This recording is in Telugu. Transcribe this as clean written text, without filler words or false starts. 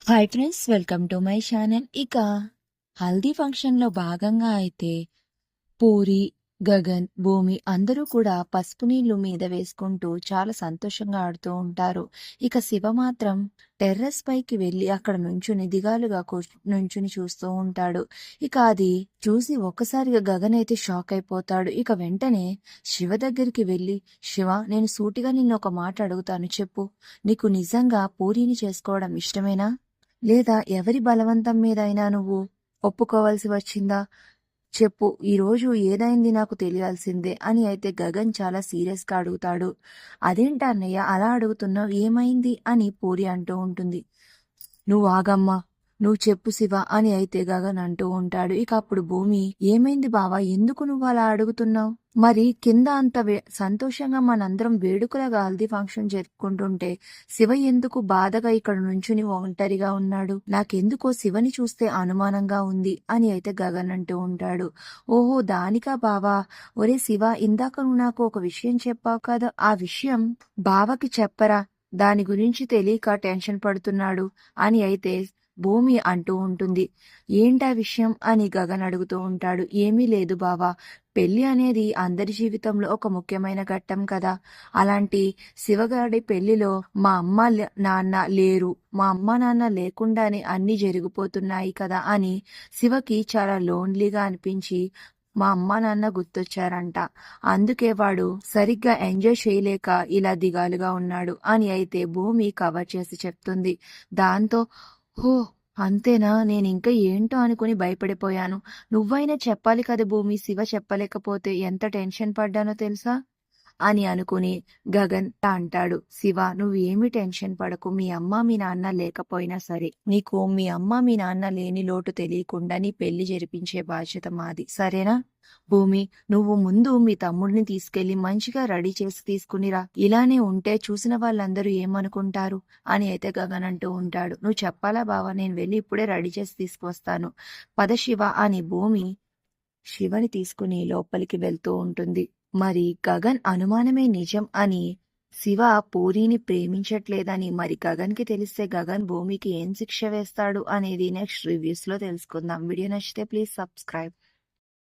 Hi friends, welcome to my channel. ఇక హల్దీ ఫంక్షన్‌లో భాగంగా అయితే పూరి, గగన్, భూమి అందరూ కూడా పసుపు నీళ్లు మీద వేసుకుంటూ చాలా సంతోషంగా ఆడుతూ ఉంటారు. ఇక శివ మాత్రం టెర్రస్ పైకి వెళ్ళి అక్కడ నుంచుని దిగాలుగా నుంచుని చూస్తూ ఉంటాడు. ఇక అది చూసి ఒక్కసారిగా గగన్ అయితే షాక్ అయిపోతాడు. ఇక వెంటనే శివ దగ్గరికి వెళ్ళి, శివ, నేను సూటిగా నిన్ను ఒక మాట అడుగుతాను, చెప్పు. నీకు నిజంగా పూరిని చేసుకోవడం ఇష్టమేనా? లేదా ఎవరి బలవంతం మీదైనా నువ్వు ఒప్పుకోవాల్సి వచ్చిందా? చెప్పు. ఈరోజు ఏదైంది నాకు తెలియాల్సిందే అని అయితే గగన్ చాలా సీరియస్‌గా అడుగుతాడు. అదేంటా అన్నయ్య అలా అడుగుతున్నావు? ఏమైంది? అని పూరి అంటూ ఉంటుంది. నువ్వు ఆగమ్మా! నువ్వు చెప్పు శివ అని అయితే గగన్ అంటూ ఉంటాడు. ఇక అప్పుడు భూమి, ఏమైంది బావా? ఎందుకు నువ్వు అలా అడుగుతున్నావు? మరి కింద అంత సంతోషంగా మనందరం వేడుకలుగా హల్దీ ఫంక్షన్ జరుపుకుంటుంటే శివ ఎందుకు బాధగా ఇక్కడ నుంచుని ఒంటరిగా ఉన్నాడు? నాకెందుకో శివని చూస్తే అనుమానంగా ఉంది అని అయితే గగన్ అంటూ ఉంటాడు. ఓహో, దానికా బావా? ఒరే శివ, ఇందాక నువ్వు నాకు ఒక విషయం చెప్పావు కదా, ఆ విషయం బావకి చెప్పరా? దాని గురించి తెలియక టెన్షన్ పడుతున్నాడు అని అయితే భూమి అంటూ ఉంటుంది. ఏంటా విషయం అని గగన్ అడుగుతూ ఉంటాడు. ఏమీ లేదు బావా, పెళ్లి అనేది అందరి జీవితంలో ఒక ముఖ్యమైన ఘట్టం కదా. అలాంటి శివగాడి పెళ్లిలో మా అమ్మ నాన్న లేరు, మా అమ్మ నాన్న లేకుండానే అన్ని జరిగిపోతున్నాయి కదా అని శివకి చాలా లోన్లీగా అనిపించి మా అమ్మ నాన్న గుర్తొచ్చారంట. అందుకే వాడు సరిగ్గా ఎంజాయ్ చేయలేక ఇలా దిగాలుగా ఉన్నాడు అని అయితే భూమి కవర్ చేసి చెప్తుంది. దాంతో హో, అంతేనా? నేనింక ఏంటో అనుకుని భయపడిపోయాను. నువ్వైనా చెప్పాలి కదా భూమి, శివ చెప్పలేకపోతే ఎంత టెన్షన్ పడ్డానో తెలుసా? అని అనుకుని గగన్ అంటాడు. శివ, నువ్వు ఏమి టెన్షన్ పడకు. మీ అమ్మ మీ నాన్న లేకపోయినా సరే నీకు మీ అమ్మ మీ నాన్న లేని లోటు తెలియకుండా నీ పెళ్లి జరిపించే బాధ్యత మాది, సరేనా? భూమి, నువ్వు ముందు మీ తమ్ముడిని తీసుకెళ్లి మంచిగా రెడీ చేసి తీసుకునిరా. ఇలానే ఉంటే చూసిన వాళ్ళందరూ ఏమనుకుంటారు అని అయితే గగన్ అంటూ ఉంటాడు. నువ్వు చెప్పాలా బావా? నేను వెళ్ళి ఇప్పుడే రెడీ చేసి తీసుకొస్తాను. పద శివ అని భూమి శివని తీసుకుని లోపలికి వెళ్తూ ఉంటుంది. మరి గగన్ అనుమానమే నిజం అని, శివ పూరిని ప్రేమించట్లేదని మరి గగన్‌కి తెలిస్తే గగన్ భూమికి ఏం శిక్ష వేస్తాడు అనేది నెక్స్ట్ రివ్యూస్‌లో తెలుసుకుందాం. వీడియో నచ్చితే ప్లీజ్ సబ్స్క్రైబ్.